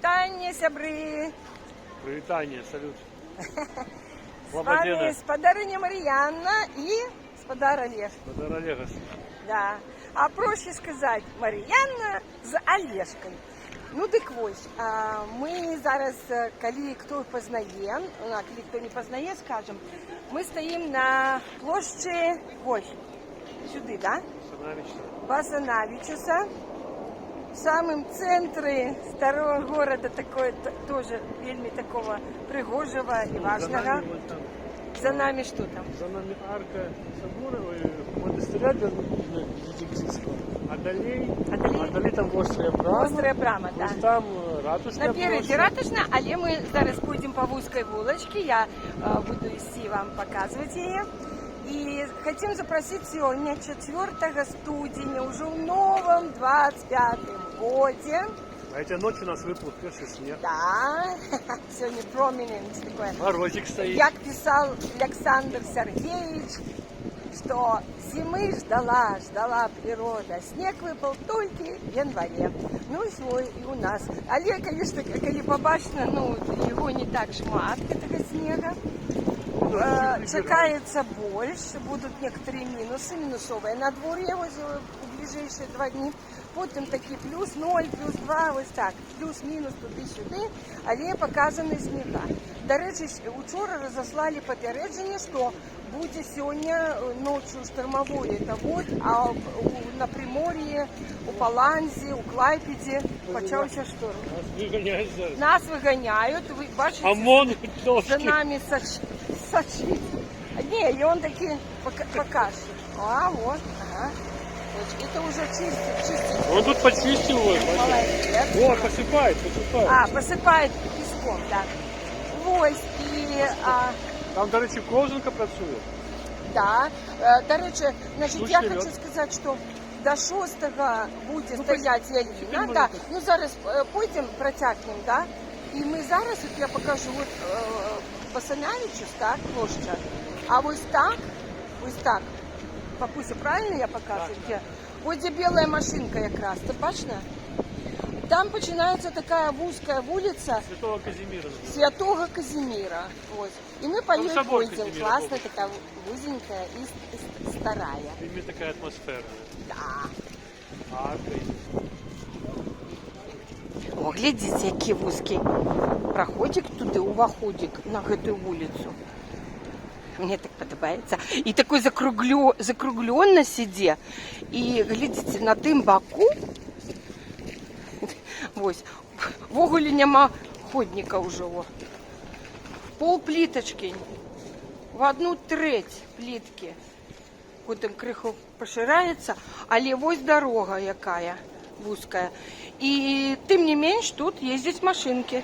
Привітання, сябры! Привітання, салют. С вами спадарыня Марьяна и спадар Олег. Спадар Олегас. Да. А проще сказать, Марьяна з Олежкой. Ну дык вось, мы зараз, калі хто пазнае, калі хто не пазнае, скажем, мы стоим на площади, ой, сюды, да? Басанавичуса. В самом центре старого города, такое тоже вельми такого пригожего и важного. За нами что там? За нами арка собора, монастыря Бенедиктинского. А далее там острая брама. Острая брама, да. Там ратушная. Напереди ратушная, але мы зараз пойдем по узкой вулочке. Я буду вести вам, показывать ее. И хотим запросить сегодня 4 студеня, уже в новом 25-м годе. А эти ночи у нас выпал первый снег. Да, сегодня prominent такое. Морозик стоит. Как писал Александр Сергеевич, что зимы ждала природа. Снег выпал только в январе. Ну и свой и у нас. Але, конечно, коли побачно, ну, его не так шмат, этого снега. Чекается больше, будут некоторые минусы, минусовые надворье в ближайшие 2 дні. Потім такі плюс 0, плюс 2, ось так, плюс-мінус туди-сюди, але показані сніга. До речі, вчора розослали попередження, що буде сьогодні ночі штормової, а на Примор'ї, у Паланзі, у Клайпеді почався шторм. Нас виганяють, ви бачите, за нами сочить. Не, и он таки покажет. А, вот, ага. Это уже чистит. Он тут почистил его. Молодец. О, посыпает. Посыпает песком, да. Вот, и... Там, до речі, Ковзанка працює. Да. До речі, значить, я хочу сказати, що до 6-го буде стоять ялина. Да. Ну, зараз пойдем, протягнем, да. І ми зараз, от я покажу, от Басанавичус, так, площа. А ось так, папуся, правильно я показую? Так. Ось де біла машинка якраз, ти бачиш? Там починається така вузька вулиця Святого Казимира. Ось. І ми по ній ходимо. Класна така вузенькая і старая. Іменно така атмосфера. Да. Арка. О, глядите, який вузький проходик туди, уваходик на эту вулицю. Мне так подобається. І такой закругленность іде. І, глядите, на тим боку, ось, в огулі нема ходника вже. Пол плиточки, в 1/3 плитки. Потім криху поширається, але ось дорога якая вузкая. И тем не меньше тут ездить машинки.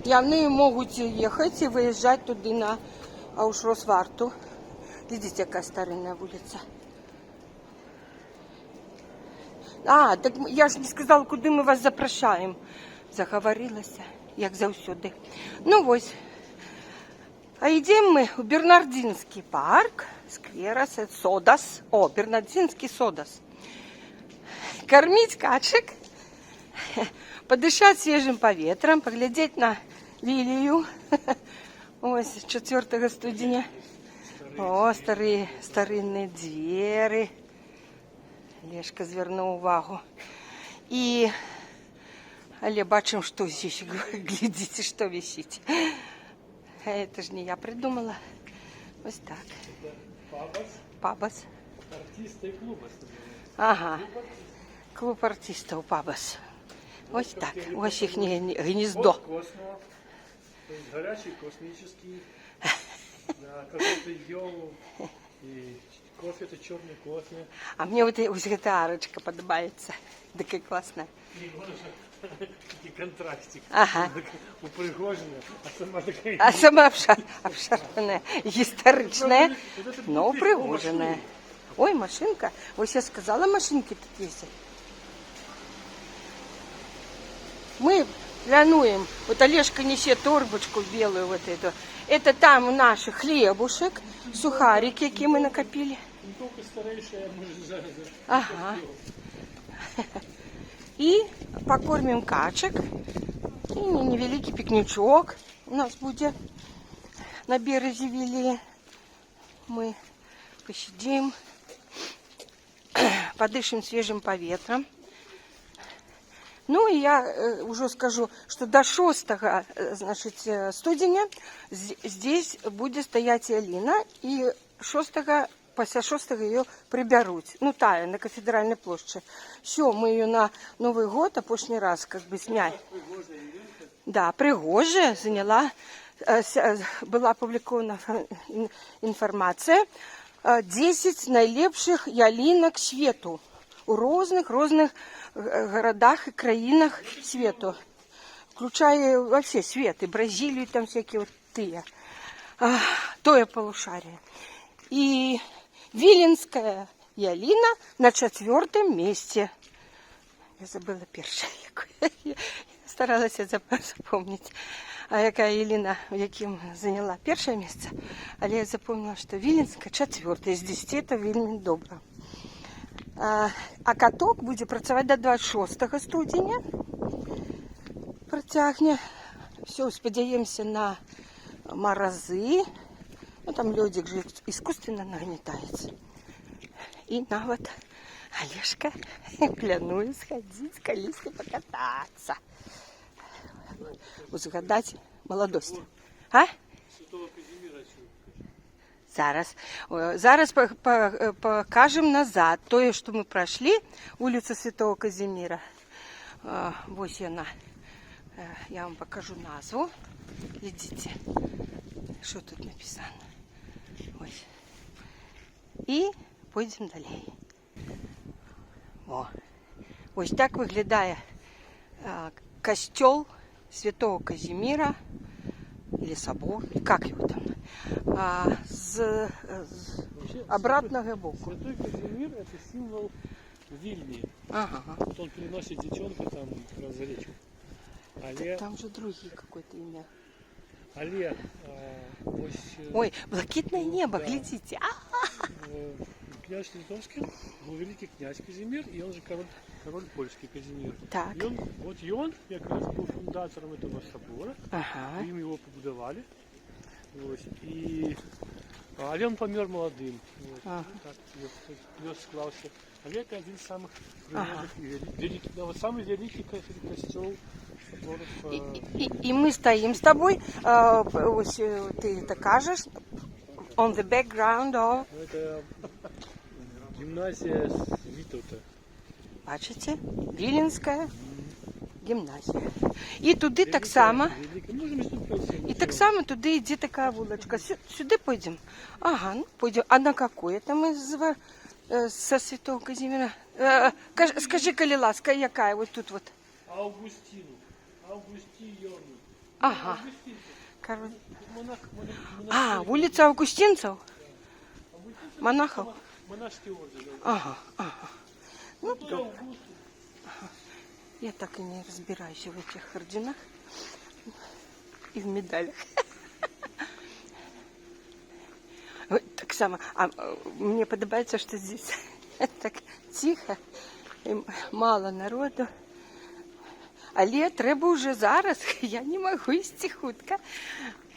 И они могут ехать и выезжать туда на Аушросварту. Видите, какая старинная улица. Так я ж не сказала, куди ми вас запрошаємо. Заговорилася, як завсюди. Ну ось. А йдемо ми у Бернардинський парк, сквера Содас. О, Бернардинський Содас. Кормить качек, подышать свежим поветром, поглядеть на лилию. Ось 4 студеня. О, старинні двері. Лешка звернув увагу. І, але бачим, що здесь, глядите, что висит. Это же не я придумала. Ось так. Пабас. Артисты и клуба. Ага. Клуб артистов Пабас. Ось так. Ось их гнездо. Космо. Горячий космический. Какой-то йол. И кофе это черный кофе. А мне вот эта арочка подобается. Такая классная. Такий контрастик. Ага. Упригожена, а сама такая... А сама обшарпанная, историчная, но упригоженная. Ой, машинка. Ось я сказала, машинки тут есть. Мы плануем, вот Олежка несет торбочку белую вот эту. Это там наши хлебушек, сухарики, які ми накопили. Не только старейшая, а может, Ага. І покормим качек. І невеликий пікнічок у нас буде на березі Вілії. Ми посидим, подышим свежим поветром. Ну и я уже скажу, что до 6 значит, студеня здесь будет стоять и Алина, и 6 після 6 ее приберут. Ну, тая, на Кафедральной площади. Все, мы ее на Новый год, а прошлый раз как бы сняли. Да, пригожая, заняла, была опубликована информация, 10 найлепших ялинок свету у розных городах и краинах свету, включая вообще свет, и Бразилию, там всякие вот тое полушарие. И Виленская ялина на 4-м месте. Я забыла перше, я старалась запомнить, яка ялина, в яким заняла перше місце, але я запомнила, що Віленська 4 з 10, это вельми добре. А каток буде працювати до 26 студеня. Протягне. Все, сподіваємося на морози. Ну, там льодик же искусственно нагнетается. И на вот Олежка планует сходить с колесной покататься. Узгадать молодость. А? Зараз покажем назад. То, что мы прошли, улицу Святого Казимира. Вот она. Я вам покажу назву. Идите. Что тут написано? Ось. І пойдемо далі. О. Ось так виглядає костел Святого Казимира, или собор, как его там, с обратного боку. Святой Казимир — это символ Вильни. Ага. Вот он переносит детенка там как раз за речку. Але... Там же другие какое-то имя. Але, ой, блакитное небо, да. глядите. Князь Литовский был великий князь Казимир, и он же король польский Казимир. Так. И он как раз был фундатором этого собора, Ага. им его побудовали. Вот, але он помер молодым. Вот, Ага. так, пес склался. Але это один из самых великих, да, вот самый великий костел. И мы стоим с тобой, ты это кажешь, on the background of... Это гимназия Витовта. Бачите? Віленська гімназія. І туди так само. І так само туди йде така вуличка. Сюди пойдемо? Ага, ну пойдемо. А на какое там со Святого Казимира? Скажи, коли ласка, яка? Вот тут вот. Августину. Августиёну. Ага. Улица Августинцев? Монахов? Монашеский орден. Ага, ага. Ну, ага. Я так и не разбираюсь в этих орденах и в медалях. Так само. Мне подобается, что здесь так тихо и мало народу. Але треба уже зараз, я не могу идти хутко.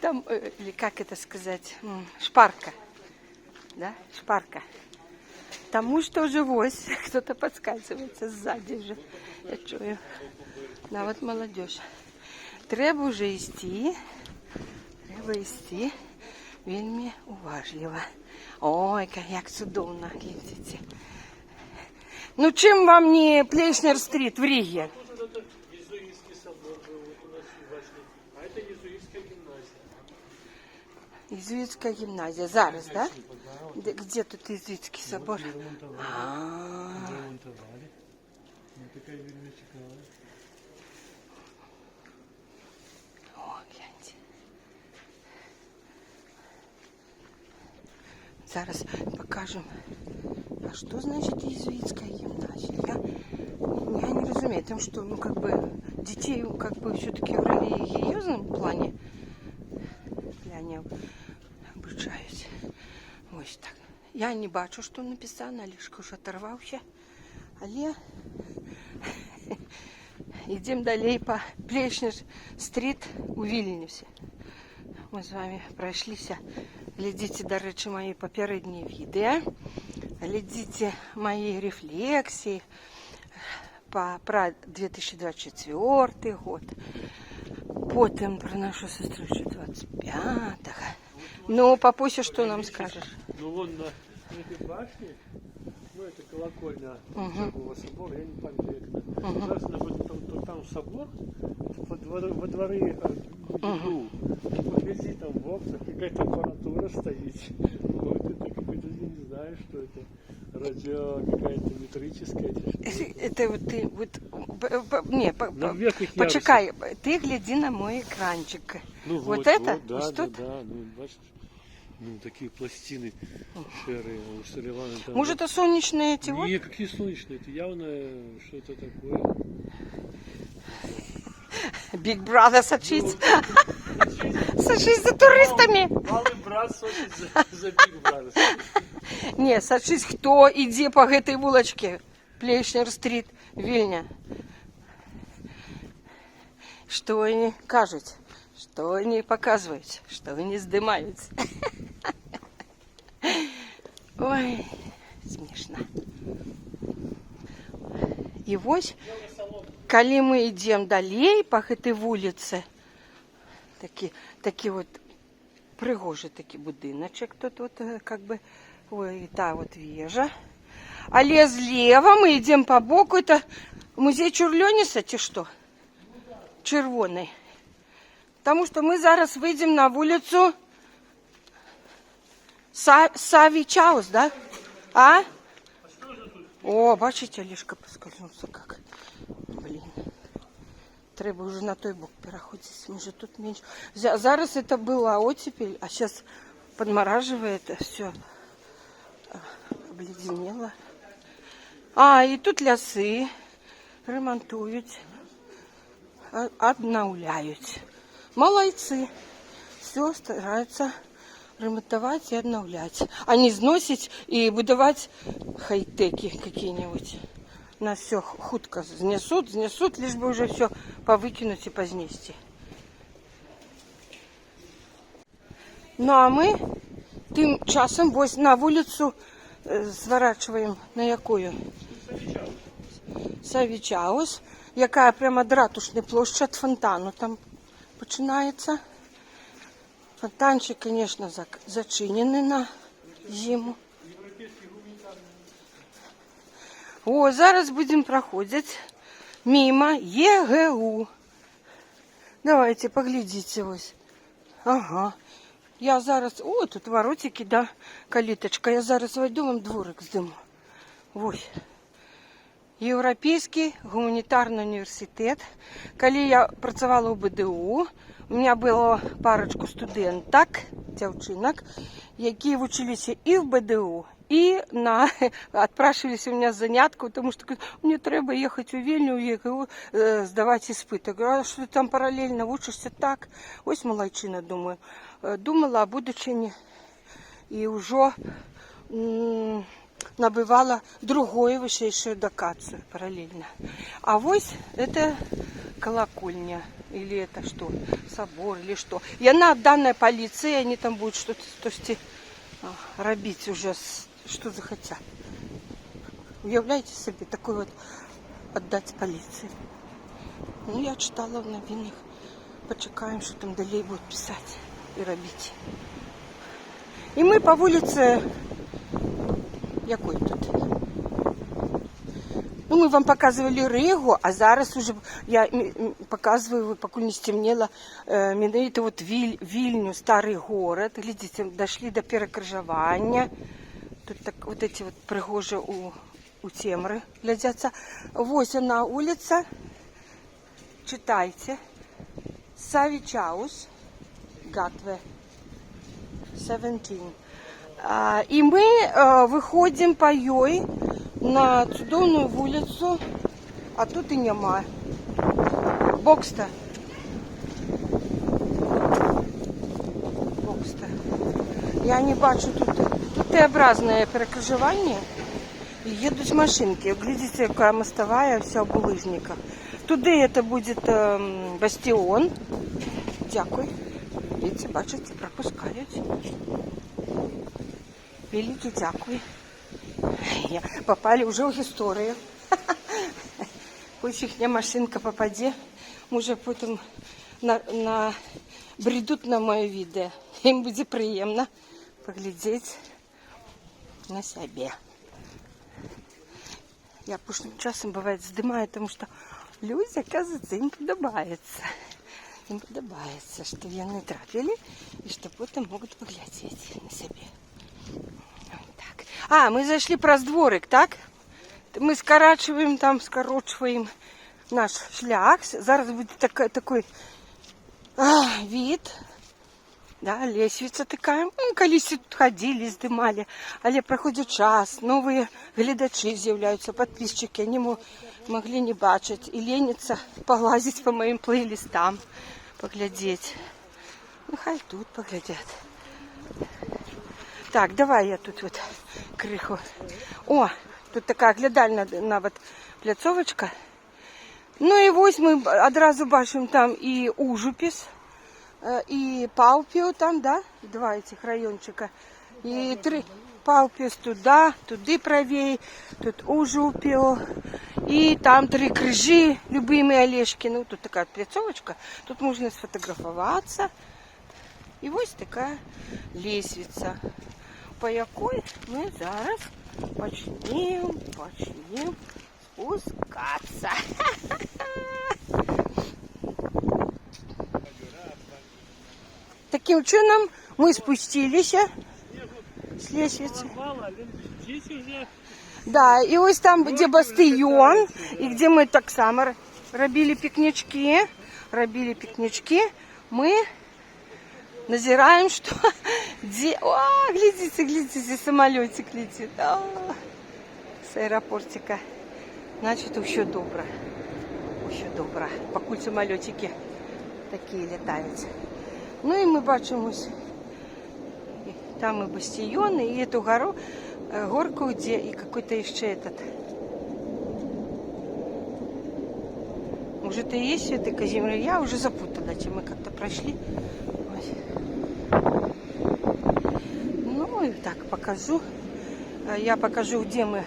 Там, или как это сказать, шпарка. Да, шпарка. Тому что уже вось, кто-то подскальзывается сзади уже. Я чую. Да, вот молодежь. Треба уже идти. Треба идти. Вельми уважливо. Ой, як чудовно, глядите. Ну, чим вам не Плейшнер-стрит в Риге? Єзуїтська гімназія. Зараз, да? Где тут Єзуїтський собор? О, гляньте. Зараз покажем. А что значит єзуїтська гімназія? Я не разумею. Там что, ну как бы детей как бы все-таки в религиозном плане они обучаюсь. Ось так. Я не бачу, що написано, лишь уже оторвався. Але Йдемо далі по Плешнер-стріт у Вільнюсі. Ми з вами пройшлися. Глядите, до речі, мої попередні відео. Глядите мої рефлексії про 2024 год. Потім про нашу сестру 25-го. Ну, папуся, что нам скажешь? Ну, вон на этой башне, ну, это колокольня Церковного собора, я не помню, как это. Зараз там собор, во дворы иду, погляди, там в окнах какая-то аппаратура стоит. Вот это какой-то, я не знаю, что это. Радио какая-то метрическая. Это вот ты, не, почекай, ты гляди на мой экранчик. Ну, вот это? Вот, да, ну, бачишь, ну, такие пластины шерые, у Салливана там. Может, это солнечные эти вот? Нет, какие солнечные, это явно что-то такое. Big Brother сочить. Сочить за туристами. Малый брат сочить за Big Brother. Не, сочить, хто іде по этой вулочке. Плешнер-стріт, Вільня. Что они кажут, что они показывают, что они здымают. Ой, смешно. І ось, коли ми йдемо далі по этой вулиці, такі вот пригожий такий будиночок тут вот как бы, ой, та вот вежа. Але зліва ми йдемо по боку, это музей Чурльоніса, чи що? Червоний. Тому що ми зараз вийдемо на вулицю Савичаус, да? А? О, бачите, Олежка поскользнулся как. Блин. Треба уже на той бок переходить, може тут меньше. Зараз это была оттепель, а сейчас подмораживает, все обледенело. А, і тут ляси ремонтують, обновляють. Молодці. Все стараються ремонтувати і обновляти. А не зносить і будувати хай-теки какие-нибудь. Нас все хутко знесут, лишь бы уже все повыкинуть и познести. Ну а мы тем часом ось на вулицю зворачиваем. На якую? Савичаус, яка прямо від Ратушної площі, фонтану там починається. Фонтанчик, конечно, зачинений на зиму. О, зараз будемо проходити мимо ЕГУ. Давайте, поглядите ось. Ага. Я зараз... О, тут воротики, да, каліточка. Я зараз войду, вам дворик здиму. Ось. Європейський гуманітарний університет. Коли я працювала у БДУ, у мене було парочку студенток, дівчинок, які вчилися і в БДУ, і відпрашувалися у мене з занятку, тому що мені треба їхати у Вільню, в ЄГУ, здавати іспити. Я говорю, а що ти там паралельно вчишся? Так. Ось молодчина, думаю. Думала о будущем і вже набивала другую высшую эдукацию параллельно. А ось это колокольня. Или это что? Собор или что? И она отданная полиции, они там будут что-то робить уже, что захотят. Уявляете себе, такой вот отдать полиции. Ну, я читала в новинах. Почекаем, что там далее будут писать и робить. И мы по улице... Якой тут? Ну, мы вам показывали Ригу, а зараз уже я показываю, пока не стемнело, это вот Вильню, старый город. Глядите, дошли до перекрыжевания. Тут так, вот эти вот пригожи у темры глядятся. Вот она улица. Читайте. Савичаус, Гатве, 17. І ми виходимо по ёй на чудовну вулицю, а тут і нема. Бокста. Бокста. Я не бачу тут Т-образне перекрижування. І їдуть машинки. Глядите, яка мостовая, вся в булыжниках. туди це буде бастіон. Дякую. Дивіться, бачите, пропускають. Велике дякую. Попали вже в історію. Хоч їхня машинка попаде, може потім бредуть на моє відео. Їм буде приємно поглядіти на себе. Я пушним часом бывает здымаю, тому що люди, оказывается, їм подобається. Їм подобається, що вони трапили і що потім можуть поглядіти на себе. Так. А, ми зайшли праз дворик, так? Ми скорачиваем там, скорочиваем наш шлях. Зараз буде такой вид. Да, лесвица такая. Мы колись тут ходили, здымали. Але проходит час, новые глядачи з'являються, подписчики. Они могли не бачить и лениться поглазить по моим плейлистам, поглядеть. Ну, хай тут поглядят. Так, давай я тут вот криху. О, тут така глядальна вот пляцовочка. Ну і ось ми одразу бачимо там і Ужупіс, і Паупіо там, да? Два этих райончика. І три Паупіс туди правее, тут Ужупіо. І там три крижі, любимі Олешки. Ну, тут така пляцовочка, тут можна сфотографуватися. І ось така лестниця, по якій ми зараз почнемо спускатися. Таким чином мы спустились с лестницы. Да, и ось там, где бастион, и где мы так само робили пикнички, мы назираем, что где... О, глядите, самолетик летит. О, с аэропортика. Значит, еще добро. Покуль самолетики такие летают. Ну и мы бачим ось там и бастион, и эту горку, где и какой-то еще этот. Может, и есть Святый Казимир? Я уже запутала, чем мы как-то прошли. Ну и так покажу. Я покажу, где мы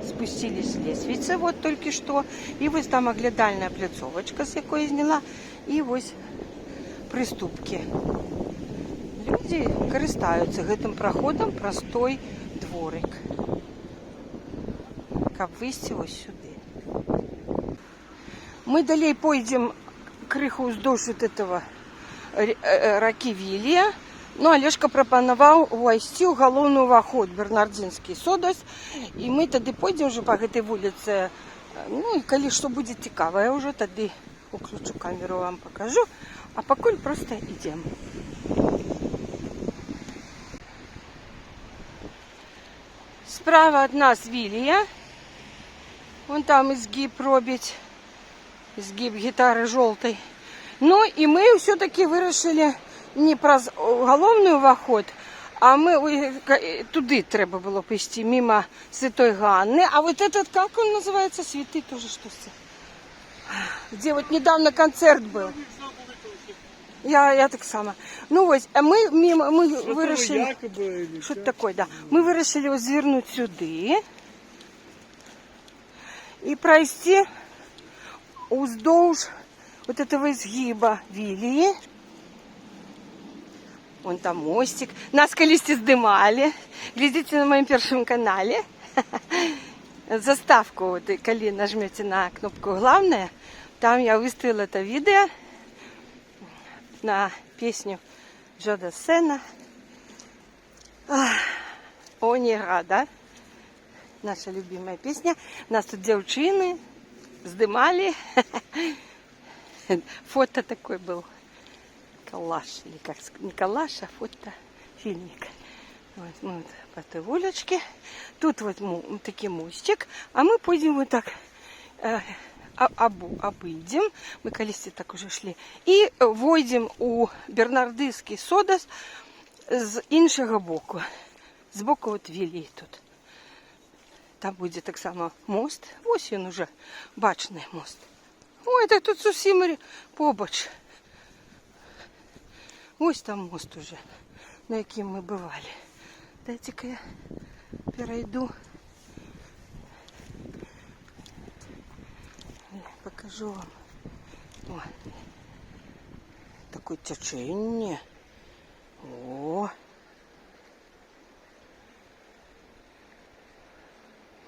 спустились с лестницы, вот только что. И вот там оглядальная пляцовочка, с якой я зняла. И вот приступки. Люди користаються гэтым праходам, простой дворик. Каб выйсці ось сюды. Мы далей пойдем крыху уздоўж от этого ракі Вілія. Ну, Олежка прапанаваў увайсці ў галоўны ўваход Бернардзінскі содас. І мы тады пойдзем уже по гэтай вуліцы. Ну, і калі што будзе цікавае ўжо, тады уключу камеру, вам покажу. А пакуль просто идем. Справа от нас Вілія. Вон там изгиб робить. Изгиб гитары желтой. Ну и мы все-таки вырашили не про головний уваход, а мы туди треба було пойти, мимо Святой Ганны. А вот этот, как он называется, Святый тоже что-то. Где вот недавно концерт был. Я так само. Ну ось, а мы вирішили, що таке, да. Ми вирішили ось звернути сюди і пройти уздовж вот этого изгиба Вілії. Вон там мостик. Нас колись здымали. Глядите на моем первом канале. Заставку, вот, коли нажмете на кнопку «Главное», там я выставила это видео на песню Джо Дассена «О, Нега», да? Наша любимая песня. Нас тут девчины сдымали. Фото такой был. Коллаж, или как сказать, не коллаж, а фотофильмик. Вот мы вот по той улочке. Тут вот такой мостик. А мы пойдем вот так, обойдем. Мы колись так уже шли. И войдем у Бернардинський содас з іншого боку. З боку от Вілії тут. Там буде так само мост. Ось він уже, бачний мост. Ой, так тут зовсім побач. Ось там мост уже, на яким ми бували. Дайте-ка я перейду. Покажу вам. О, такое течение. О.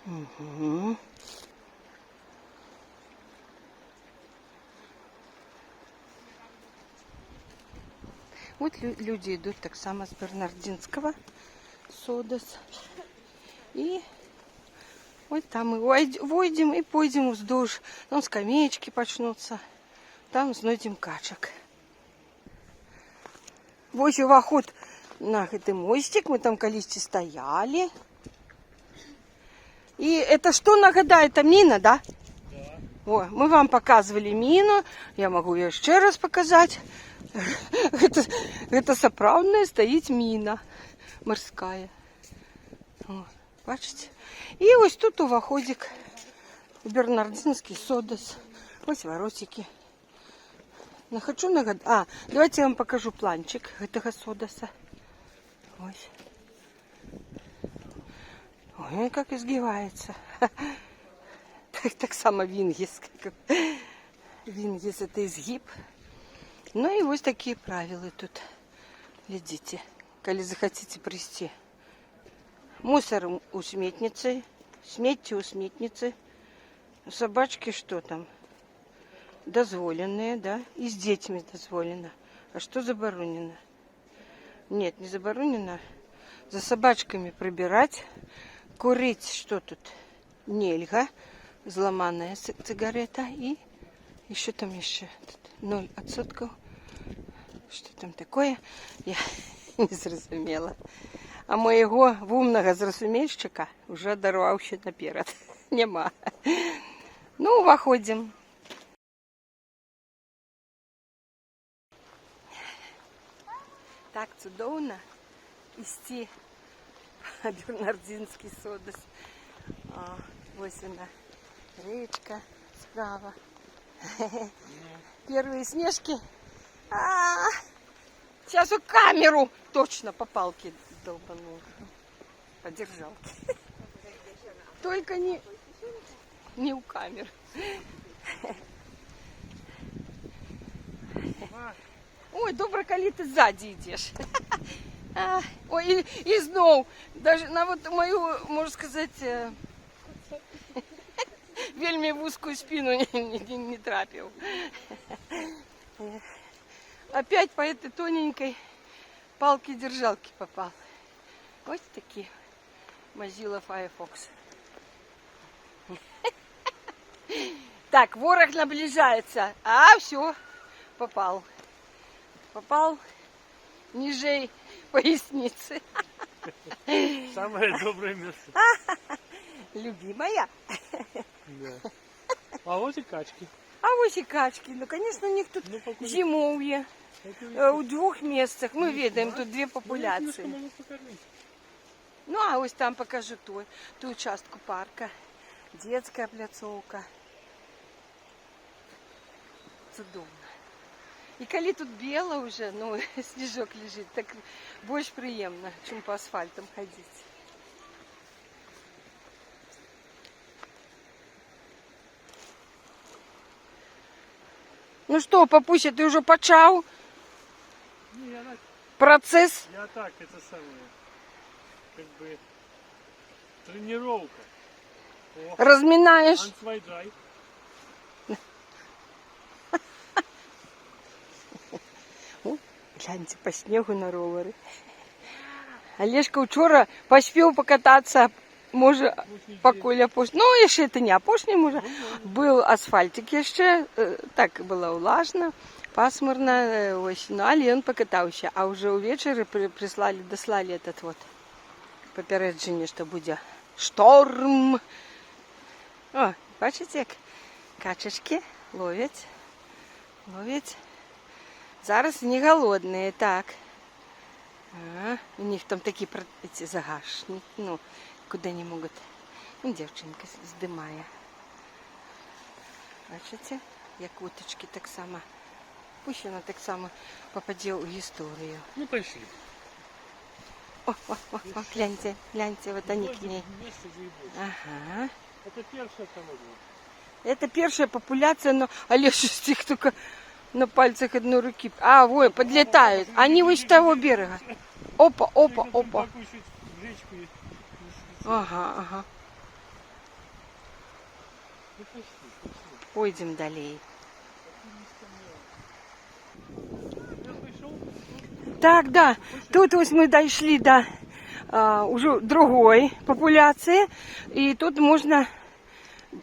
Угу. Вот люди идут так само с Бернардинского Содос. И вот там мы войдем и пойдем вздовж. Там скамеечки почнутся. Там знойдем качек. Вось уваход на гэты мостик. Мы там колись стояли. И это что нагадает? Это мина, да? Да. О, мы вам показывали мину. Я могу ее еще раз показать. Это сапраўдная стаіць міна морская. О, бачите? И ось тут уваходик Бернардинский Содос. Ось воротики. Хочу нагадать. Давайте я вам покажу планчик этого Содоса. Ось. Ой, как изгибается. Так само Вингис. Вингис это изгиб. Ну и вот такие правила тут. Глядите, коли захотите прийти. Мусор у сметницы, сметьте у сметницы. Собачки что там? Дозволенные, да? И с детьми дозволено. А что заборонено? Нет, не заборонено. За собачками прибирать. Курить что тут? Нельга. Взломанная сигарета. И еще там еще 0%. Что там такое? Я не зразумела. А моего вумного зразумельщика уже дарваўся наперад. Нема. Ну, выходим. Так цудоўна ісці Бернардинский Содос. Вось она, речка справа. Первые снежки. Сейчас у камеру точно по палке долбанул. По держалке. Только не у камер. Ой, добре, коли ти ззаді йдеш. Ой, і знов, даже на вот мою, можна сказати, вельми вузкую спину не трапил. Опять по этой тоненькой палке-держалке попал. Вот такие Mozilla Firefox. Так, ворог наближается. Все, попал. Попал ниже поясницы. Самое доброе место. Любимая. Да. А вот и качки. А вот и качки. Ну, конечно, у них тут зимовье. У двух местах. Мы видим, тут две популяции. Ну, а вот там покажу ту участку парка. Детская пляцовка. Цудовно. И коли тут бело уже, ну, снежок лежит, так больше приемно, чем по асфальтам ходить. Ну что, папуся, ты уже почал? Процесс? Я так, это самое, как бы, тренировка. Разминаешь? Ансвайджай. Гляньте, по снегу на ровері. Олежка вчора поспел покататься, може, покуль опошній. Ну, ще це не опошній, може. Був асфальтик ще, так було влажно, пасмурно, ось, ну, але він покатався. А вже увечері дослали этот вот попередження, що буде шторм. О, бачите, як качечки ловять. Зараз не голодные, так. У них там такие эти загашники, ну, куда не могут. Ну, девчонка сдымая. Бачите? як уточки так само. Пусть вона так само попаде у історію. Ну, пошли. О, гляньте, гляньте, вот они к ней. Место заебось. Ага. Это первая команда. Это первая популяция, но Олеж из них только на пальцах одной руки. А, ой, подлетают. Они вот с того берега. Опа, опа, опа. Покушать гречку и... Ага, ага. Ну, пошли, пошли. Пойдем далее. Я пришел. Так, да. Тут ось мы дошли до уже другой популяции. И тут можно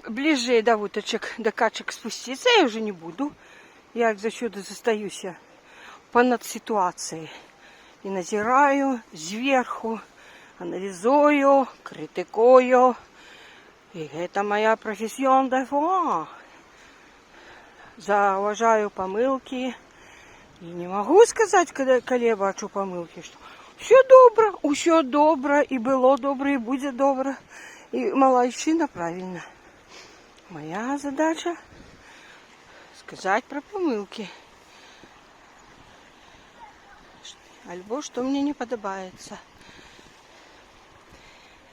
ближе до уточек, до качек спуститься. Я уже не буду. Я за счет застаюсь понад ситуацией. И назираю зверху, анализую, критикую. И это моя профессион де фуа. Зауважаю помилки. И не могу сказать, когда я бачу помилки, что все добре, и было добре, и будет добре. И молодчина правильно. Моя задача сказать про помилки. Альбо что мне не подобається.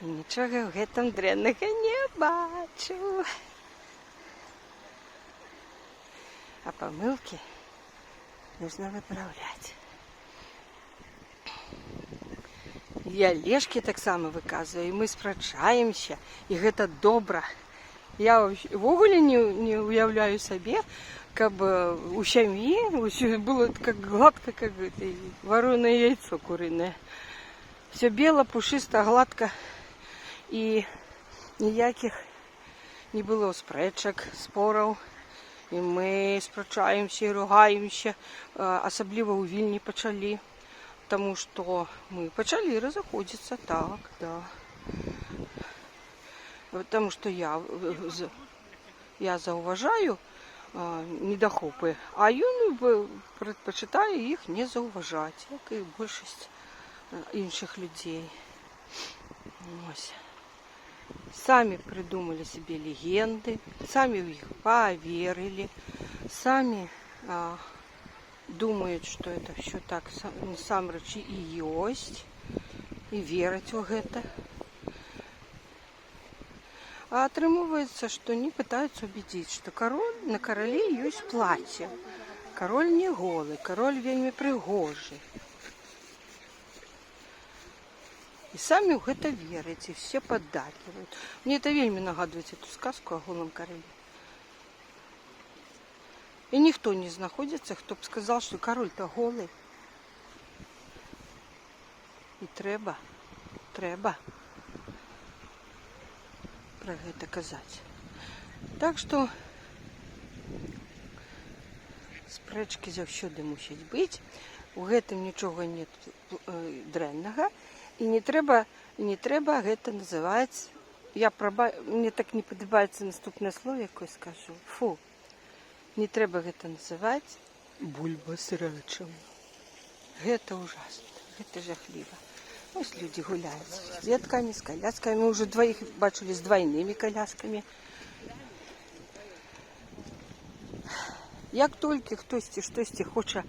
І нічого в этом дрянного не бачу. А помилки нужно выправлять. І Олежки так само виказую, і ми спрачаємося, і це добре. Я вогуле не уявляю себе, как бы у семьи было как гладко, как вареное яйцо куриное. Все бело, пушисто, гладко. И ніяких не було спречок, спорів. І ми сперечаємося і ругаємося, особливо у Вільні почали. Тому що ми почали розходитися, так, да. Потому что я зауважаю недохопи, а він предпочитає їх не зауважати, як і більшість інших людей. Ось. Сами придумали себе легенды, сами в них поверили, сами думают, что это все так насамрэч и есть, и верить в это. А атрымоўваецца, что они пытаются убедить, что король, на короле есть платье. Король не голый, король вельми пригожий. И сами в это верят, и все поддакивают. Мне это вельми нагадывает эту сказку о голом короле. И никто не знаходится, кто бы сказал, что король-то голый. И треба про это казать. Так что спрэчкі заўсёды мусяць быць. У гэтым нічога нет дрэннага. І не трэба гэта называць. Мне так не падабаецца наступнае слово, якое скажу. Фу. Не трэба гэта называць бульбасрачам. Гэта ужасно. Гэта жахліва. Ось люди гуляют с детками, с колясками. Мы уже двоих бачили с двойными колясками. Як толькі хтосьці штосьці хоча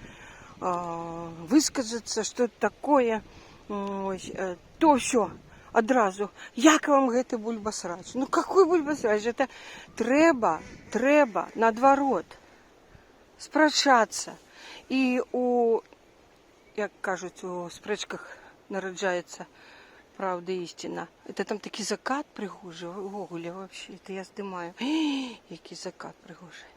высказаться, что такое, ось, то все одразу. Як вам гэты бульбасрач? Ну какой бульбасрач? Это трэба наадварот спрачацца. І як кажуть, у спрэчках нараджаецца правда і істина. Это там такі закат пригожий, вогуле вообще, это я здымаю. Який закат пригожий.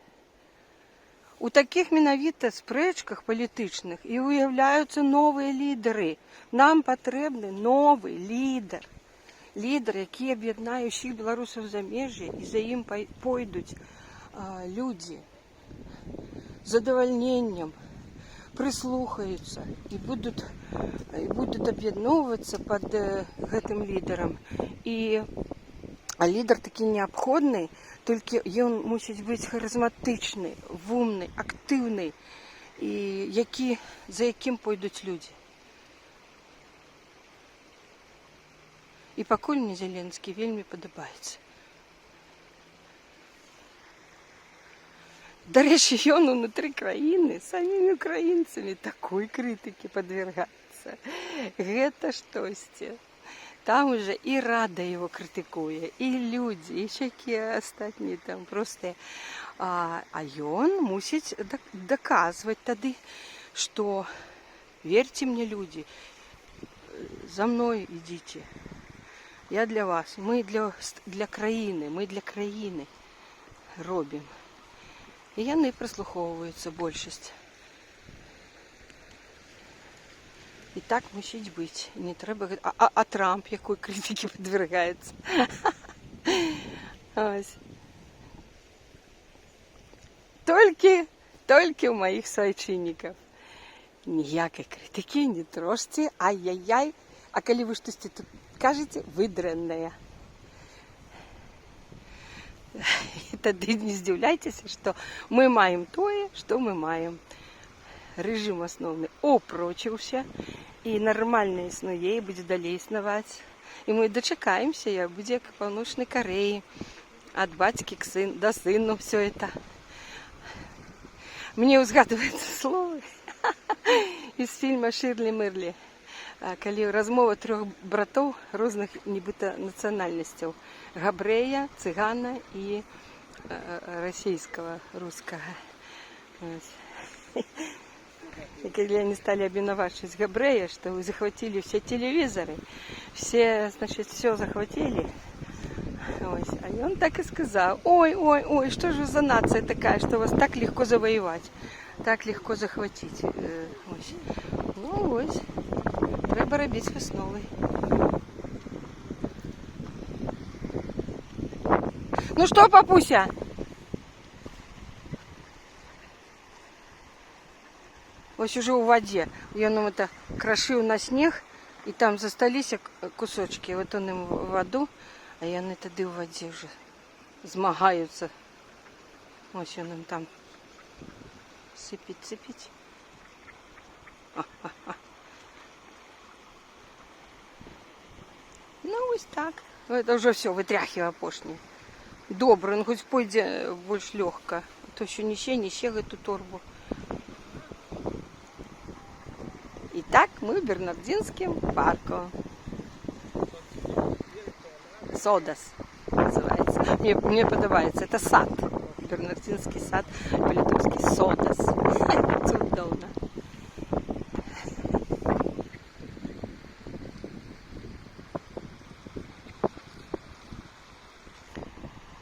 У таких менавіта спрэчках палітычных і уяўляюцца новыя лідары. Нам патрэбны новы лідар. Лідар, які аб'яднае ўсіх беларусаў замежжя, і за ім пойдуць людзі з задавальненнем, прислухаюцца і будуць аб'ядноўвацца пад гэтым лідарам. А лідар такі неабходны, толькі ён мусіць быць харызматычны, вумны, актыўны, і за якім пойдуць людзі. І пакуль мне Зеленскі вельмі падабаецца. До речі, він внутрі країни самими українцями такої критики підвергається. Гэта штосьці. Там уже і Рада його критикує, і люди, і всякі остальні там просто. А ён мусить доказывать тады, что верьте мне, люди, за мной идите. Я для вас, мы для країни, ми для країни робимо. І яны прислуховуються більшість. І так мусить бути. Не треба говорити, а Трамп якої критики підвергається. Ось. Тільки у моїх свайчинників. Ніякої критики, не трожьте, ай-яй-яй. А коли ви щось тут кажете, ви дрянная. І тоді не здивляйтеся, що ми маємо тое, що ми маємо. Режим основний опрочився, і нормально існує, і буде далі існувати. І ми дочекаємося, як буде як в Північній Кореї, від батьки до сину все це. Мені згадується слово із фільму «Ширлі Мирлі», коли розмова трьох братів різних нібито національностей. Габрея, цигана і русского. И когда они стали обвиновать Габрея, что вы захватили все телевизоры, все, значит, все захватили. Ось. А он так и сказал: ой, что же за нация такая, что вас так легко завоевать, так легко захватить. Ось. Ну ось, треба робити весною. Ну что, папуся? Ось уже у воде. Я нам это крошил на снег, и там застались кусочки. Вот он им в воду, а я на тоді у воді вже змагаються. Ось он им там сипить. Ну ось так. Это уже все, вытряхиваю пошні. Добре, ну хоч пойде більш легко. А то ще неще эту торбу. Итак, мы в Бернардинском парку. Содас называется. Мне подобается. Это сад. Бернардинский сад. По-литовски Содас. Чудовно.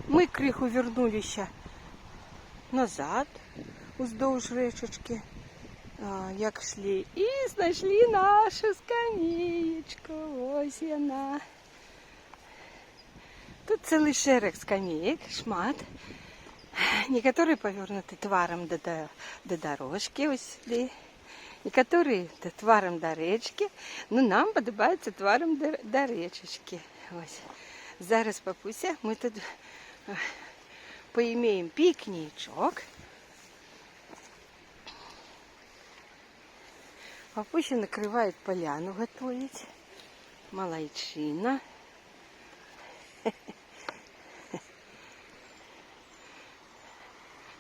Мы криху вернулись назад, уздовж речечки. Як йшли, і знайшли нашу скамеечку. Ось вона. Тут цілий шерег скамеек, шмат. Некоторые повернуты тваром до дорожки, ось сюди. Некоторые тваром до речки. Ну, нам подобається тваром до речечки. Ось. Зараз, папуся, ми тут поімеємо пікнічок. Папуся накрывает поляну, готовить. Молодчина.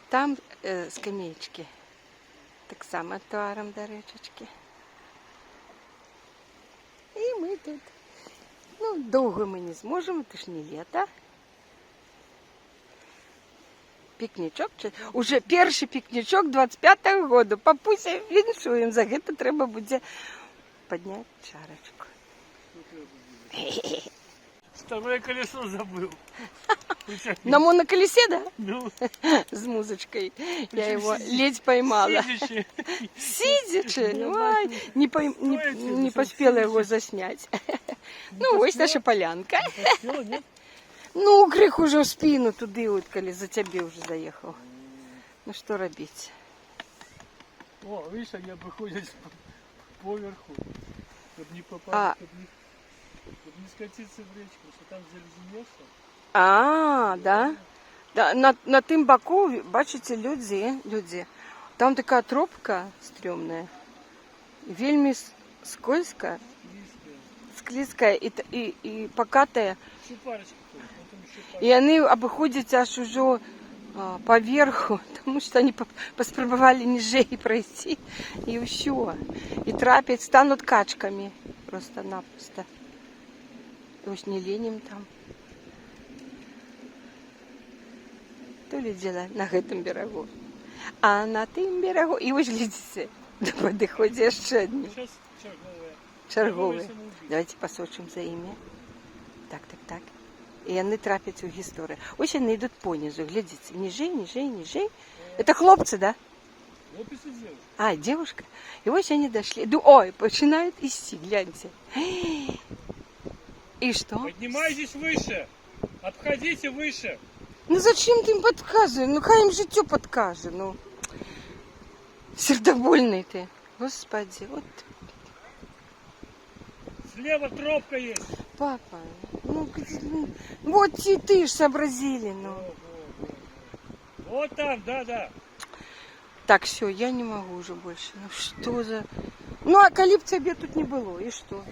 Там скамеечки. Так само тваром до речечки. И мы тут. Ну, долго мы не сможем, это ж не лето. Пікнічок, уже перший пікнічок 25-го году. Папуся, віншуємо, за це треба буде підняти чарочку. Второе колесо забыл. На моноколесе, да? Ну. С музычкой. Я его ледь поймала. Сидячи. Не поспела его заснять. Ну, ось наша полянка. Ну, гріх уже в спину туди, от, коли за тебе вже заїхав. Ну, що робити? О, видишь, они обходят поверху, чтобы не попасть, чтобы не скатиться в речку, что там заледенелся. Да? Да, на тим боку, бачите, люди. Там така тропка стрёмная. Вельми скользкая. Склизкая и покатая. Шипарочка. І вони обходять аж уже поверху, тому що вони поспробували ніжей пройти, і все. І трапять, стануть качками просто-напросто. Ось не лінім там. То ли діла на гэтым берегу, а на тым берегу, і ось глядіться, до підходить яшчэ одні. Сейчас черговые. Чергові. Давайте посочимо за ім'я. Так. І вони трапять у історію. Ось вони йдуть понизу, глядите, ніжей. Это хлопці, да? Хлопец и девушка. А, девушка. И вот они дошли. Ой, начинают идти, гляньте. И что? Поднимайтесь выше. Обходите выше. Ну зачем ты им подказываешь? Ну хай им життя подкаже, ну. Сердобольный ты. Господи, вот. Слева тропка есть. Папа, вот и ты ж сообразили, ну. Вот там, да. Так, все, я не могу уже больше. Ну что за... Ну, а коли б тебе тут не было, и что?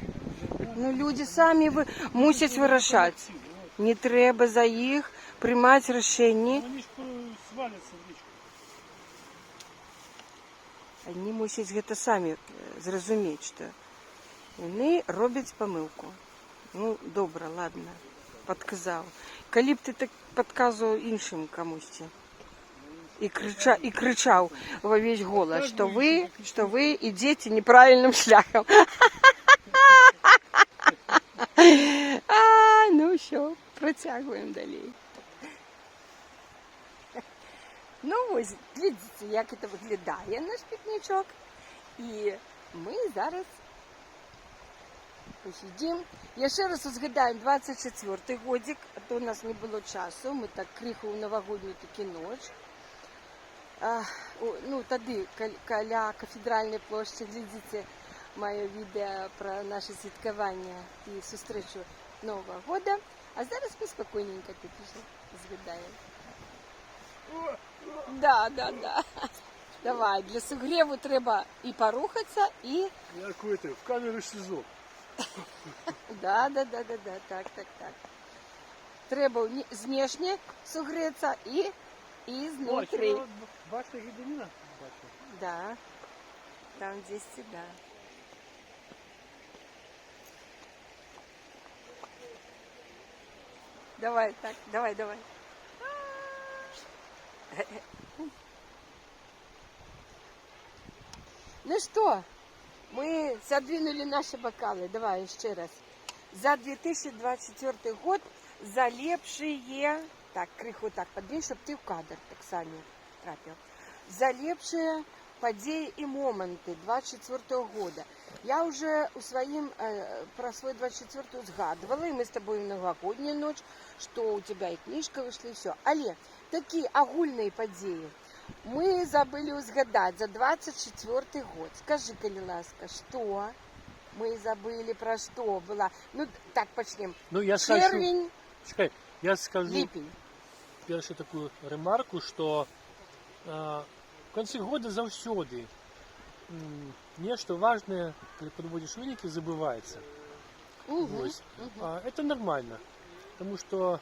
Ну, люди самі мусять вирішати. Не треба за їх приймати рішення. Они ж свалятся в речку. Вони мусять гэта самі зрозуміти, що вони роблять помилку. Ну, добре, ладно, підказав. Коли б ти так підказував іншим комусь і кричав во весь голос, що ви йдете неправильним шляхом. Ну все, протягуємо далі. Ну ось, глядите, як це виглядає наш пікнічок. І ми зараз посидимо. Я ще раз згадаю, 24-й годик, а то у нас не було часу, ми так криху в новогодню таки ніч. Ну, тоді, каля кафедральної площі, глядите моє відео про наше святкування і зустрічу Нового года. А зараз ми спокійненько тут вже згадаємо. Да. Давай, для согреву треба і порухатися, і... Я какой-то в камеру СИЗО. Да, так. Треба знешне согреться і знутрі. Башня Гедемина? Да, там здесь да. Давай, так, давай. Ну что, мы задвинули наши бокалы. Давай еще раз. За 2024 год залепшие, так, криху так подвинь, чтобы ты в кадр так сами трапил. Залепшие подеи и моменты 24 года. Я уже про свой 24 згадывала, и мы с тобой в новогоднюю ночь, что у тебя и книжка вышла, и все. Але, такие огульные подеи мы забыли узгадать за 24 год. Скажи, коли ласка, что мы забыли, про что была? Ну, так, почнем. Ну, я Червень, скажу, я скажу липень. першу такую ремарку, что в конце года заўсёды нечто важное, когда подводишь выники, забывается. Это нормально, потому что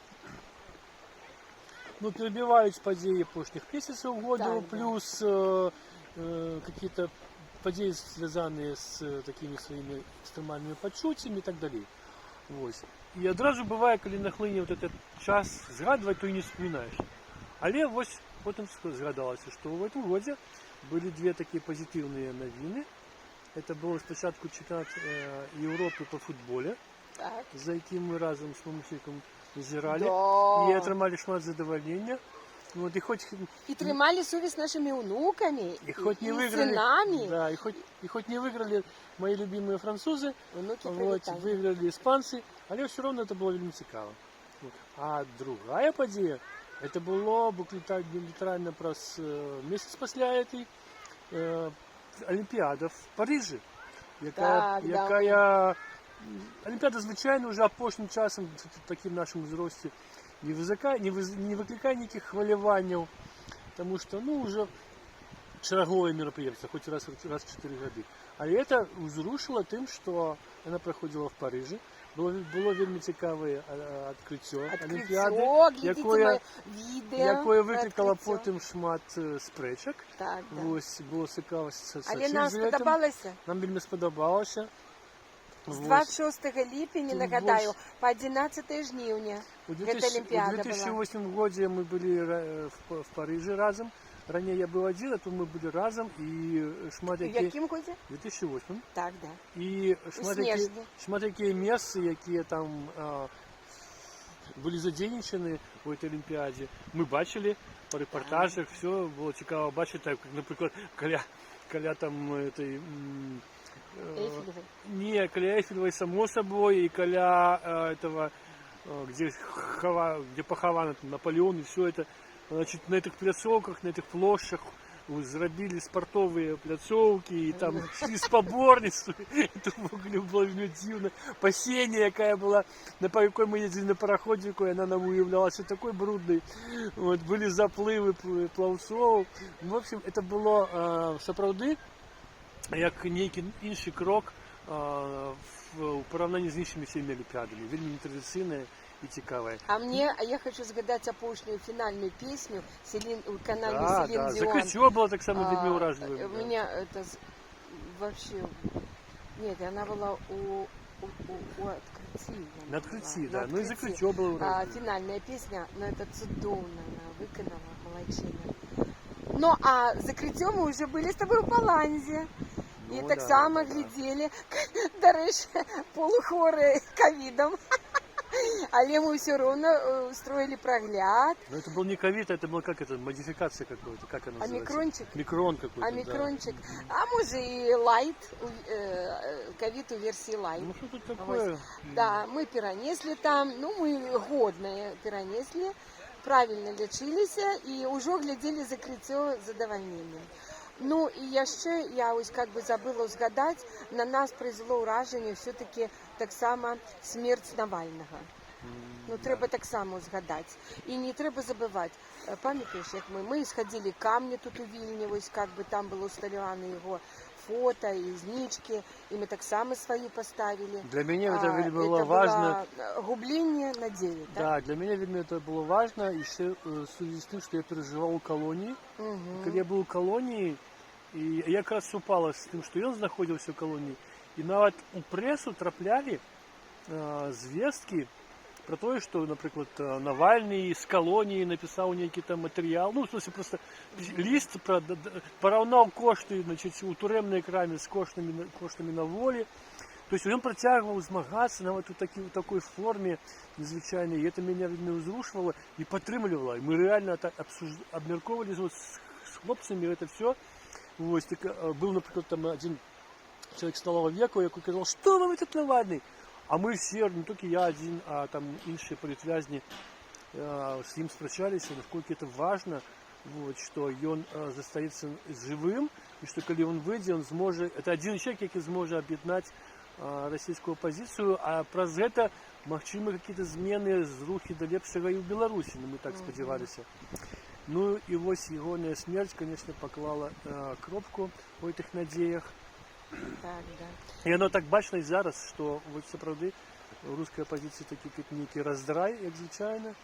перебиваюць падзеі апошніх месяцаў года, Так, плюс какие-то падзеі, связанные с такими своими экстремальными пачуццямі и так далее. И адразу бывае, калі нахлыне вот этот час згадваць, то и не вспоминаешь. Але потом згадалася, что в этом году были две такие позитивные новины. Это было спочатку чемпионат Европы по футболе, Так. за яким мы разом с мамусиком назирали, Да. и атрымалі шмат задавальнення. И тримали сувязь с нашими внуками, и хоть не и выиграли, сынами. да, и хоть не выиграли мои любимые французы, Внуки выиграли испанцы, але все равно это было вельмі цікаво. А другая подея, это было буквально праз месяц пасля этой Олимпиада в Париже, якая Олимпиада, звичайно, уже апошнім часом таким нашим узросце не выкликае никаких хваляванняў, потому что, уже шараговое мероприятие, хоть раз в 4 года. А это узрушило тем, что она проходила в Париже. Було вельмі цікаве адкрыццё Олімпіади, Открытие, глядите мои видео. якое викликало открытие. потім шмат спрэчак. Так, да. Ось, було цікаво Але нам сачыць за гэтым. сподобалося? Нам вельмі сподобалося. З Вось. 26 ліпеня, Тут нагадаю, вось. по 11 жніўня. У Гэта Олімпіада была. 2008 годзе мы былі в Парыжы разам. Раней я быў адзін, а тут мы былі разам і шмат У які... якім годзе? 2008. Так, да. І снежні. шмат якія месцы, якія там былі задзейнічаны у этой Олімпіадзе. Мы бачылі па рэпартажах, все было цікава бачыць, так, напрыклад, каля там этой... Эйфелевой. Не, каля Эйфелевой, само собой, и каля этого, где похован Наполеон, и все это. Значит, на этих пляцовках, на этих площадях зрабілі спартовыя пляцоўкі, і там шли спаборніцтвы. Это было дзіўна. Пасенье, якая была, на якой мы ездили на параходзіку, она нам уявлялася такой брудной. Вот, были заплывы плаўцоў. В общем, это было сапраўды як нейкі іншы крок у параўнанні з іншымі всеми олімпіадамі. Вельмі нетрадыцыйнае і цікавае. Я хочу згадаць апошнюю фінальную песню у канале Да, Селин Дион. закрыццё было таксама вельмі ўражлівым. У меня это вообще... Нет, она была у открытии. На открытии, да. Ну и закрыццё было ўражлівым. Финальная песня, но это цудоўна, она выканала, молодчина. Ну, а закрыццё мы уже были с тобой в Паланзе. І так само глядели, дарэчы, полухворы ковидом. Але мы все равно устроили прогляд. Но это был не ковид, это была как это, модификация какой-то, как она называется? Омикрончик. Микрон какой-то, Омикрончик. Да. А может и лайт, ковид у версии лайт. Ну что тут такое? Да, мы перенесли там, ну мы годные перенесли, правильно лечились и уже глядели закрыццё з задавальненнем. Ну і яшчэ я ось как бы забыла узгадаць, на нас произвело ўражанне все-таки таксама смерць Навальнага. Ну трэба таксама узгадаць. І не трэба забываць. Памятаеш, як мы сходили камни тут у Вільні, ось как бы там было усталяваны его фото и знички, и мы таксама свои поставили. Для меня это было важно. Губление надежды. Да, для меня, видно, это было важно еще в связи с тем, что я переживал у колонии. Когда я был у колонии, и я как раз супала с тем, что он находился в колонии, и нават у прессу трапляли звестки про то, что, например, Навальный из колонии написал некий там материал, ну, в смысле, просто лист поравнал кошты, значит, у турэмнай краме с коштами на воле. То есть он протягивал змагаться на вот такой форме незвычайной, и это меня, видно, взрушивало и подтримливало. И мы реально так обмерковали вот с хлопцами это все. Вот, был, например, там один человек сталого веку, який казав, что вы тут Навальный? А мы все, не только я один, а там іншие политвязни с ним спрачались, насколько это важно, вот, что он застаецца живым, и что когда он выйдет, он сможет, это один человек, который сможет объединять российскую оппозицию, а праз гэта магчымы какие-то змены з рухі да лепшага і ў Беларусі, мы так спадзяваліся. Ну і вось ягоная смерць, конечно, поклала кропку у этих надеях. Так, да. І оно так бачна і зараз, што вось сапраўды у рускай апозіцыі такі нейкі раздрай, як звычайна.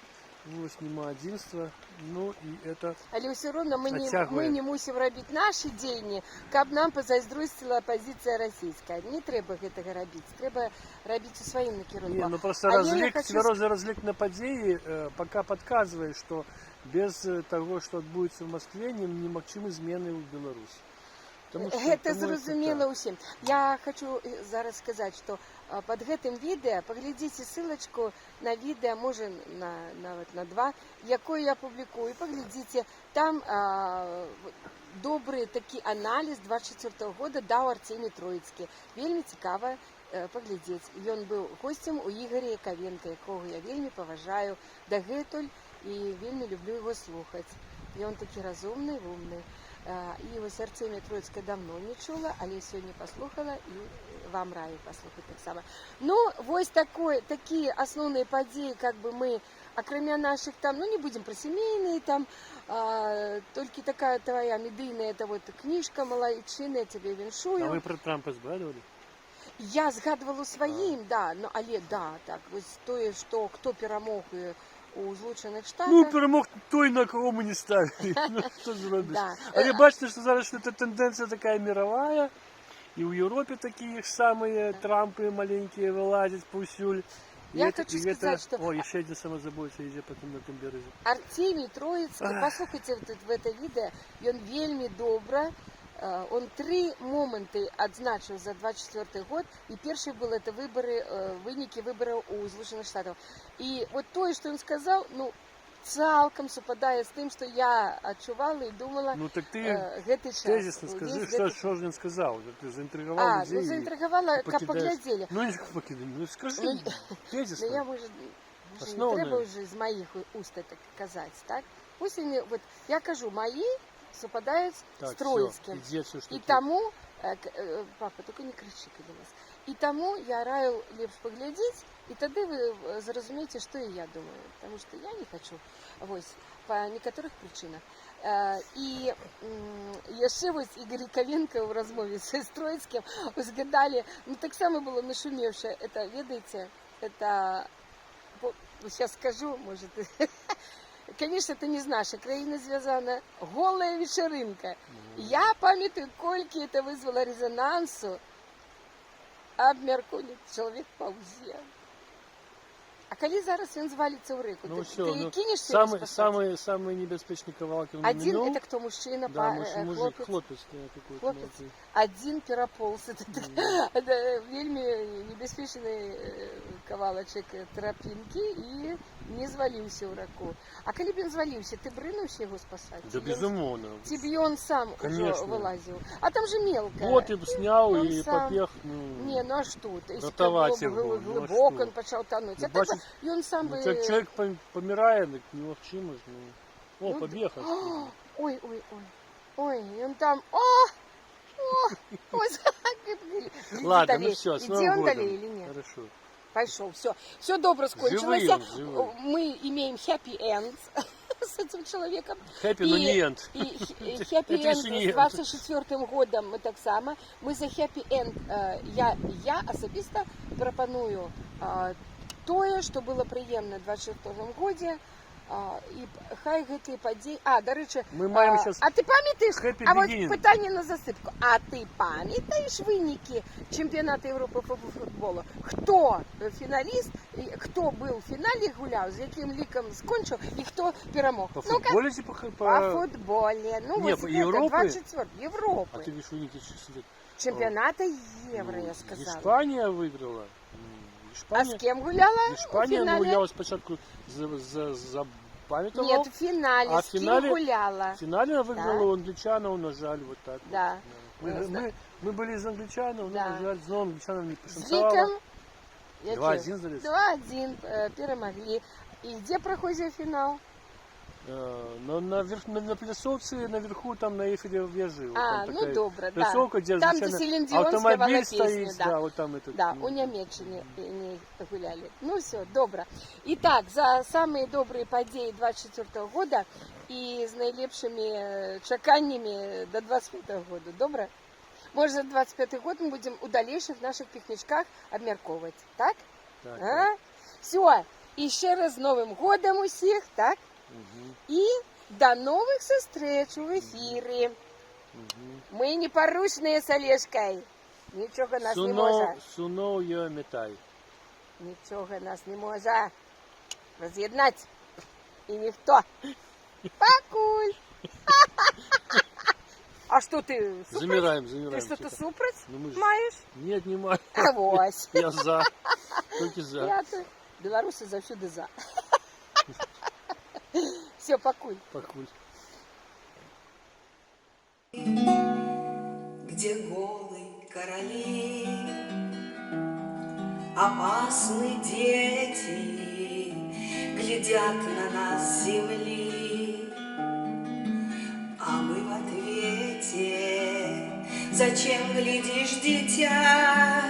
Вось няма адзінства, ну і это але ўсё роўна мы адцягвае. не мусім рабіць нашы дзеянні, каб нам пазайздросціла апозіцыя расійская. Не трэба гэтага рабіць, трэба рабіць у сваім накірунку. Не, ну просто цвярозы разлік на падзеі пока падказвае, што без того, што адбудзецца в Москве, немагчымы змены ў Беларусі. Гэта зразумела ўсім. Я хочу зараз сказаць, што под гэтым відэа паглядзіце ссылочку на відэа, можа нават на 2, якое я публікую. Паглядзіце, там добры такі аналіз 24 года даў Арсеній Троіцкі. Вельмі цікава паглядзець. Ён быў госцем у Ігоря Яковенка, якога я вельмі паважаю дагэтуль і вельмі люблю яго слухаць. Ён такі разумны, умны. І вось Арсенія Троіцкая давно не чула, але сёння паслухала і вам раю паслухаць таксама. Ну, вось такія асноўныя падзеі, как бы мы, акрамя наших там, ну не будем про семейные там, толькі такая твоя медыйная, это вот книжка малайчына, я тебе віншую. А вы про Трампа згадывали? Я згадувала своїм, да, ну, але да, так, ось тое, що хто перемог у Злучених Штатах. Ну, перемог той, на кого ми не ставили. Ну, що зробиш? Да. Але бачите, що зараз що це тенденція така мировая, і в Європі такі ж самі Трампи маленькі вилазять повсюль. Я хочу сказать, что... Ой, еще один самозабойца идет потом на этом березе. Артемий Троицкий, послухайте в это відео, він вельми добре. Он 3 моменти відзначив за 24 год, і перший був це виники виборів у Злучених Штатах. І от те, що він сказав, ну, цілком совпадає з тим, що я відчувала і думала. Ну так ти тезисно скажи, що ж він сказав, ти заінтригував людей. Ну заінтригувала, як поглядели. Ну не поглядели, ну скажи, тезисно. Ну я може не треба вже з моїх уст це казати, так? Ось вони, от я кажу, мої совпадают с Троицким. И тому, папа, только не кричи на нас. И тому я раю лепш поглядеть, и тогда вы зразумеете, что и я думаю. Потому что я не хочу, вось, по некоторых причинах. И яшчэ вось Игорь Ковенко в размове с Троицким узгадали, ну так само было нашумевшее, это, ведаете, это, сейчас скажу, может, конечно, это не з нашей країни зв'язана, гола вечеринка. Я пам'ятаю, кольки это вызвало резонансу, обмеркує чоловік паузе. А коли зараз він звалиться в реку, ну, ты, все, ты ну, кинешься его спасать? Самый небезпечный кавалки он Один, минул. это кто, мужчина, да, мужик, хлопец? Хлопец. Один переполз. Это вельми небезпечный кавалочек тропинки и не звалився в раку. А коли б він звалився, ти б ринувся його спасати? Да безумовно. Ці б он сам уже вилазив. А там же мелко. Вот и снял и побег. Не, ну а что? Рятовать его. Глибоко он почав тонуть. Ну, А так и он сам бы... Человек помирает, так не вовчимось. О, побег. Ой. Ой, и он там... Ой, ладно, ну все, с Новым Новым годом. или нет? Хорошо. Пошел, все добро скончилось. Живым. Мы имеем happy end с этим человеком. Happy, но не end. И happy end с 24 годом мы так само. Мы за happy end. Я особисто пропоную тое, что было приемно в 24 году. І хай гэты падзеі... до рэчы, а ты памятаеш, а вот пытанне на засыпку, а ты памятаеш вынікі чэмпіяната Европы по футболу? Хто фіналіст, хто был в фінале гуляў, з якім лікам скончыў і хто перамог? По футболе ці по футболе. Ну, не, вот это 24 Европы. А ты видишь вынікі чемпионата Евро, я сказала. Испания выиграла. А с кем гуляла? Испания гуляла спочатку за памятовал. Нет, в финале. А с кем гуляла? В финале она выиграла у англичанов, на жаль, вот так. Да. Вот. Мы были из англичанов, да. но, на жаль, знову англичанам не пошанцевало. С ликом 2-1 перемогли. И где проходит финал? На плясовці наверху, там на Эйфелевой вежи. Ну добре, да. Плясовка, где там, где Селин Дион автомобиль стоит, песню, да. Вот там этот. Да, у Нямеччине не гуляли. Ну все, добре. Итак, за самые добрые подеи 24 года и с наилепшими чаканнями до 25 года. Добре? Может, за 25 год мы будем у дальнейших наших пикничках обмерковывать. Так? Так. Все. Еще раз с Новым годом у всех, так? І до нових зустріч у ефірі. Ми непорушні з Олежкою. Нічого нас не може. Сунов я метай. Нічого нас не може роз'єднати. І ніхто. Пакуль. А що ти? Замираем. Ти що-то супроть ну, маєш? Нет, не маю. А ось. Я за. Тільки за. Білоруси завжди за. Все, пакуль. Где голые короли, опасные дети глядят на нас с земли, а мы в ответе: зачем глядишь, дитя?